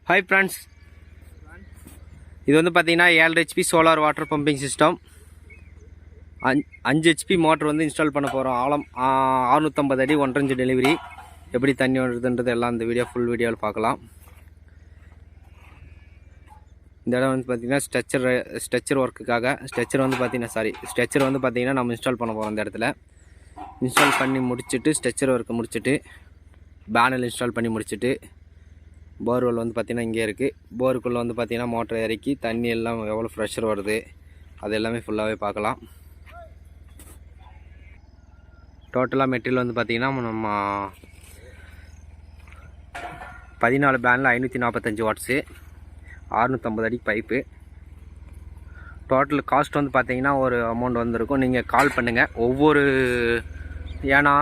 Hi friends, இது வந்து பார்த்தீங்கன்னா 7 HP solar water pumping system. 5 HP motor வந்து இன்ஸ்டால் பண்ண போகிறோம். ஆழம் 650 அடி 1.5 இன்ச் டெலிவரி. எப்படி தண்ணி வருதுன்றது எல்லாம் இந்த வீடியோ ஃபுல் வீடியோவில் பார்க்கலாம். இந்த இடம் வந்து பார்த்தீங்கன்னா ஸ்ட்ரெச்சர் ஒர்க்குக்காக ஸ்ட்ரெச்சர் வந்து பார்த்தீங்கன்னா நம்ம இன்ஸ்டால் பண்ண போகிறோம். இந்த இடத்துல இன்ஸ்டால் பண்ணி முடிச்சுட்டு ஸ்ட்ரெச்சர் ஒர்க்கு முடிச்சுட்டு பேனல் இன்ஸ்டால் பண்ணி முடிச்சுட்டு போர்வெல் வந்து பார்த்திங்கன்னா இங்கே இருக்குது. போருக்குள்ளே வந்து பார்த்திங்கன்னா மோட்டர் இறக்கி தண்ணி எல்லாம் எவ்வளோ ப்ரெஷர் வருது அது எல்லாமே ஃபுல்லாகவே பார்க்கலாம். டோட்டலாக மெட்டீரியல் வந்து பார்த்திங்கன்னா நம்ம 14 பேனில் 545 வாட்ஸு 650 அடி பைப்பு. டோட்டல் காஸ்ட் வந்து பார்த்திங்கன்னா ஒரு அமௌண்ட் வந்திருக்கும். நீங்கள் கால் பண்ணுங்கள். ஏன்னா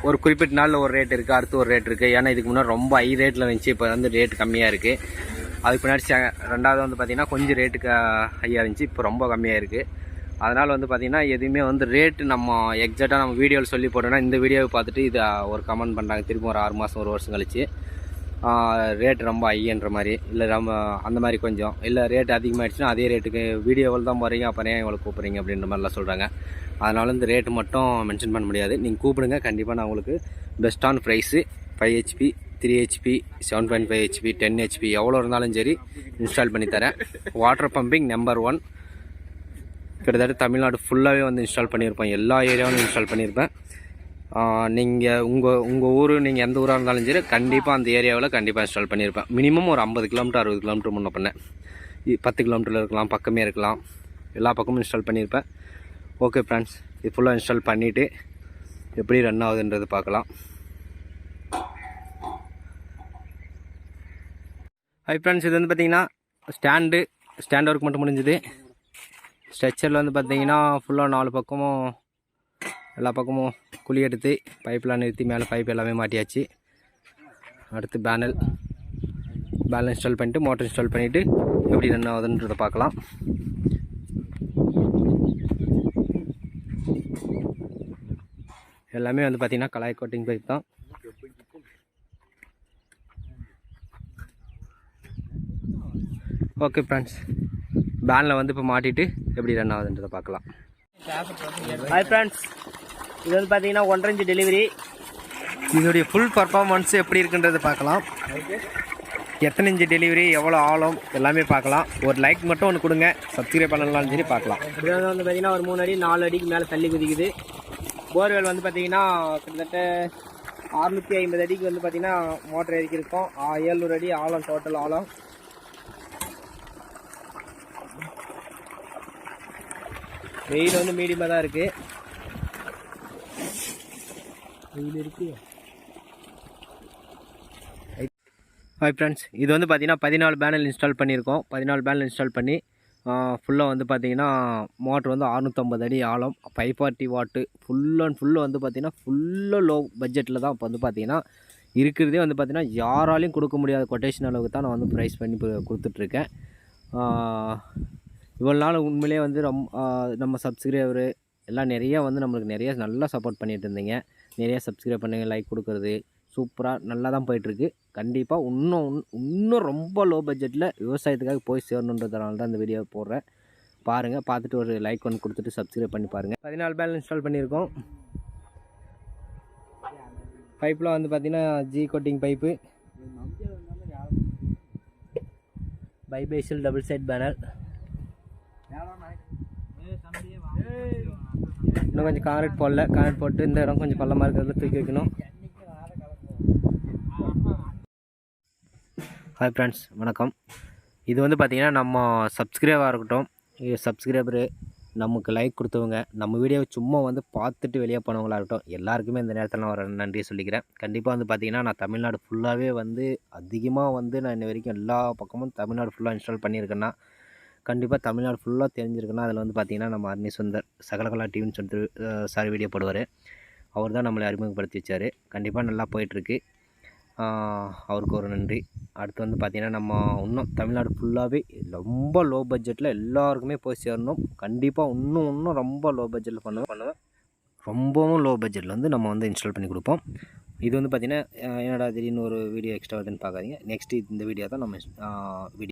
ஒரு குறிப்பிட்ட நாளில் ஒரு ரேட் இருக்குது, அடுத்து ஒரு ரேட் இருக்குது. ஏன்னா இதுக்கு முன்னாடி ரொம்ப ஹை ரேட்டில் இருந்துச்சு, இப்போ வந்து ரேட் கம்மியாக இருக்குது. அதுக்கு பின்னாடி ரெண்டாவது வந்து பார்த்திங்கன்னா கொஞ்சம் ரேட்டுக்கு ஹையாக இருந்துச்சு, இப்போ ரொம்ப கம்மியாக இருக்குது. அதனால் வந்து பார்த்திங்கன்னா எதுவுமே வந்து ரேட்டு நம்ம எக்ஸாக்டாக நம்ம வீடியோவில் சொல்லி போட்டோன்னா இந்த வீடியோவை பார்த்துட்டு இதை ஒரு கமெண்ட் பண்ணுறாங்க திரும்ப ஒரு 6 மாதம் 1 வருஷம் கழிச்சு ரேட் ரொம்ப ஹைன்ற மாதிரி, இல்லை ரொம்ப அந்த மாதிரி கொஞ்சம் இல்லை ரேட் அதிகமாகிடுச்சுன்னா அதே ரேட்டுக்கு வீடியோவில் தான் போகிறீங்க, அப்புறம் ஏன் இவ்வளோ கூப்பிட்றீங்க அப்படின்ற மாதிரிலாம் சொல்கிறாங்க. அதனால் இந்த ரேட்டு மட்டும் மென்ஷன் பண்ண முடியாது. நீங்கள் கூப்பிடுங்க, கண்டிப்பாக நான் உங்களுக்கு பெஸ்ட்டான price 5 HP 3 HP 7.5 HP 10 HP எவ்வளோ இருந்தாலும் சரி இன்ஸ்டால் பண்ணி தரேன். வாட்டர் பம்பிங் நம்பர் 1 கிட்டத்தட்ட தமிழ்நாடு ஃபுல்லாகவே வந்து இன்ஸ்டால் பண்ணியிருப்பேன். எல்லா ஏரியாவிலும் இன்ஸ்டால் பண்ணியிருப்பேன். நீங்கள் உங்கள் ஊர் நீங்கள் எந்த ஊராக இருந்தாலும் சரி கண்டிப்பாக அந்த ஏரியாவில் கண்டிப்பாக இன்ஸ்டால் பண்ணியிருப்பேன். மினிமம் ஒரு 50 கிலோமீட்டர் 60 கிலோமீட்டர் முன்ன பண்ணேன். 10 கிலோமீட்டரில் இருக்கலாம், பக்கமே இருக்கலாம், எல்லா பக்கமும் இன்ஸ்டால் பண்ணியிருப்பேன். ஓகே ஃப்ரெண்ட்ஸ், இது ஃபுல்லாக இன்ஸ்டால் பண்ணிவிட்டு எப்படி ரன் ஆகுதுன்றது பார்க்கலாம். ஹை ஃப்ரெண்ட்ஸ், இது வந்து பார்த்திங்கன்னா ஸ்டாண்ட் ஒர்க் மட்டும் முடிஞ்சுது. ஸ்ட்ரெச்சரில் வந்து பார்த்திங்கன்னா ஃபுல்லாக 4 பக்கமும் எல்லா பக்கமும் குழி எடுத்து பைப்பெலாம் நிறுத்தி மேலே பைப் எல்லாமே மாட்டியாச்சு. அடுத்து பேனல் இன்ஸ்டால் பண்ணிவிட்டு மோட்டர் இன்ஸ்டால் பண்ணிவிட்டு எப்படி ரன் ஆகுதுன்றதை பார்க்கலாம். எல்லாமே வந்து பார்த்திங்கன்னா கலாய் கோட்டிங் பைப் தான். ஓகே ஃப்ரெண்ட்ஸ், பேனில் வந்து இப்போ மாட்டிட்டு எப்படி ரன் ஆகுதுன்றதை பார்க்கலாம். ஹாய் ஃப்ரெண்ட்ஸ், இது வந்து பார்த்தீங்கன்னா 1.5 இன்ச் டெலிவரி. இதனுடைய ஃபுல் பர்ஃபார்மன்ஸ் எப்படி இருக்குன்றது பார்க்கலாம். எத்தனை இன்ச்சு டெலிவரி, எவ்வளோ ஆழம் எல்லாமே பார்க்கலாம். ஒரு லைக் மட்டும் ஒன்று கொடுங்க, சப்ஸ்கிரைப் பண்ணலாம் சரி பார்க்கலாம். இது வந்து பார்த்திங்கன்னா ஒரு 3 அடி 4 அடிக்கு மேலே தள்ளி குதிக்குது. போர்வெல் வந்து பார்த்திங்கன்னா கிட்டத்தட்ட 650 அடிக்கு வந்து பார்த்திங்கன்னா மோட்டர் இறக்கிருக்கோம். 700 அடி ஆழம், டோட்டல் ஆழம். வெயில் வந்து மீடியமாக தான் இருக்குது. ஹாய் ஃப்ரெண்ட்ஸ், இது வந்து பார்த்திங்கன்னா 14 பேனல் இன்ஸ்டால் பண்ணியிருக்கோம். 14 பேனல் இன்ஸ்டால் பண்ணி ஃபுல்லாக வந்து பார்த்திங்கன்னா மோட்ரு வந்து 650 அடி ஆழம், 540 வாட்டு. ஃபுல் அண்ட் ஃபுல்லு வந்து பார்த்திங்கன்னா ஃபுல்லாக லோ பட்ஜெட்டில் தான் இப்போ வந்து பார்த்திங்கன்னா இருக்கிறதே வந்து பார்த்திங்கன்னா யாராலையும் கொடுக்க முடியாத கொட்டேஷன் அளவுக்கு தான் நான் வந்து ப்ரைஸ் பண்ணி கொடுத்துட்ருக்கேன். இவ்வளோ நாள் உண்மையிலே வந்து நம்ம சப்ஸ்கிரைபரு எல்லாம் நிறையா வந்து நம்மளுக்கு நிறையா நல்லா சப்போர்ட் பண்ணிகிட்டு இருந்தீங்க. நிறையா சப்ஸ்கிரைப் பண்ணுங்க, லைக் கொடுக்குறது சூப்பராக நல்லா தான் போயிட்டுருக்கு. கண்டிப்பாக இன்னும் ரொம்ப லோ பட்ஜெட்டில் விவசாயத்துக்காக போய் சேரணுன்றதுனால தான் இந்த வீடியோ போடுறேன். பாருங்கள், பார்த்துட்டு ஒரு லைக் ஒன்று கொடுத்துட்டு சப்ஸ்கிரைப் பண்ணி பாருங்கள். 14 பேனல் இன்ஸ்டால் பண்ணியிருக்கோம். பைப்பில் வந்து பார்த்திங்கன்னா G coating pipe, bifacial double side panel. இன்னும் கொஞ்சம் கான்கிரீட் போடல, கான்கிரீட் போட்டு இந்த இடம் கொஞ்சம் பள்ளமாக இருக்கிறதுல தூக்கி வைக்கணும். ஹாய் ஃப்ரெண்ட்ஸ், வணக்கம். இது வந்து பார்த்திங்கன்னா நம்ம சப்ஸ்கிரைபராக இருக்கட்டும், சப்ஸ்கிரைபரு நமக்கு லைக் கொடுத்தவங்க, நம்ம வீடியோவை சும்மா வந்து பார்த்துட்டு வெளியே போனவங்களாக இருக்கட்டும், எல்லாருக்குமே இந்த நேரத்தில் நான் ஒரு நன்றியை சொல்லிக்கிறேன். கண்டிப்பாக வந்து பார்த்திங்கன்னா நான் தமிழ்நாடு ஃபுல்லாகவே வந்து அதிகமாக வந்து நான் இன்ன வரைக்கும் எல்லா பக்கமும் தமிழ்நாடு ஃபுல்லாக இன்ஸ்டால் பண்ணியிருக்கேன்னா கண்டிப்பாக தமிழ்நாடு ஃபுல்லாக தெரிஞ்சிருக்குன்னா அதில் வந்து பார்த்திங்கன்னா நம்ம அர்னி சுந்தர் சகலகலா டிவின்னு சொல்லிட்டு வீடியோ போடுவார். அவர் தான் நம்மளை அறிமுகப்படுத்தி வச்சார். கண்டிப்பாக நல்லா போயிட்டுருக்கு, அவருக்கு ஒரு நன்றி. அடுத்து வந்து பார்த்திங்கன்னா நம்ம இன்னும் தமிழ்நாடு ஃபுல்லாகவே ரொம்ப லோ பட்ஜெட்டில் எல்லாருக்குமே போய் சேரணும். கண்டிப்பாக இன்னும் ரொம்ப லோ பட்ஜெட்டில் பண்ணுவேன். ரொம்பவும் லோ பட்ஜெட்டில் வந்து நம்ம வந்து இன்ஸ்டால் பண்ணி கொடுப்போம். இது வந்து பார்த்திங்கன்னா என்னடா திடீர்னு ஒரு வீடியோ எக்ஸ்ட்ரா வருதுன்னு பார்க்காதீங்க. நெக்ஸ்ட்டு இந்த வீடியோ தான் நம்ம வீடியோ